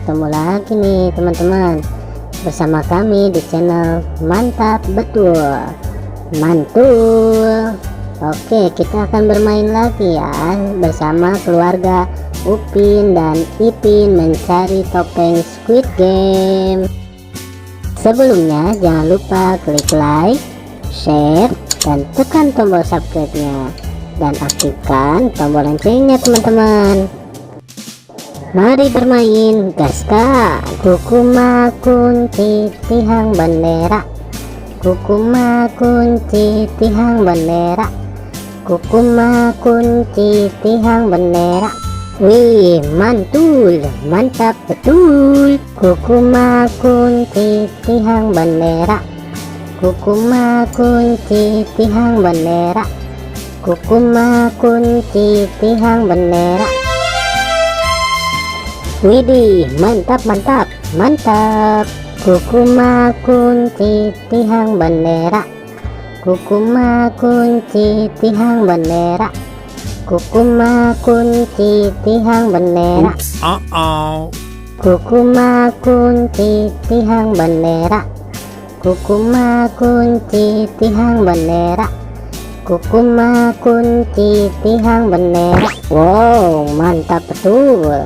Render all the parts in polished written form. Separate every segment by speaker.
Speaker 1: ketemu lagi nih teman-teman bersama kami di channel Mantap Betul Mantul. Oke, kita akan bermain lagi ya bersama keluarga Upin dan Ipin mencari topeng Squid Game. Sebelumnya jangan lupa klik like, share, dan tekan tombol subscribe-nya dan aktifkan tombol loncengnya teman-teman. Mari bermain, gaskan. Kukuma kunci tihang bendera, kukuma kunci tihang bendera, kukuma kunci tihang bendera. Wih, mantul, mantap betul. Kukuma kunci tihang bendera, kukuma kunci tihang bendera, kukuma kunci tihang bendera. Widih, mantap mantap mantap. Kukuma kunci tihang bendera, kukuma kunci tihang bendera, kukuma kunci tihang bendera. Kukuma kunci tihang bendera, kukuma kunci tihang bendera, kukuma kunci tihang bendera. Wow, mantap betul.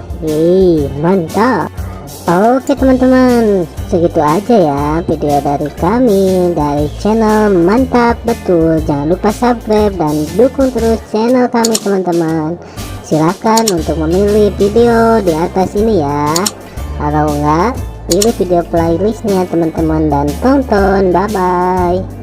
Speaker 1: Mantap. Oke teman-teman, segitu aja ya video dari kami dari channel Mantap Betul. Jangan lupa subscribe dan dukung terus channel kami teman-teman. Silahkan untuk memilih video di atas ini ya. Kalau enggak, pilih video playlistnya teman-teman dan tonton. Bye bye.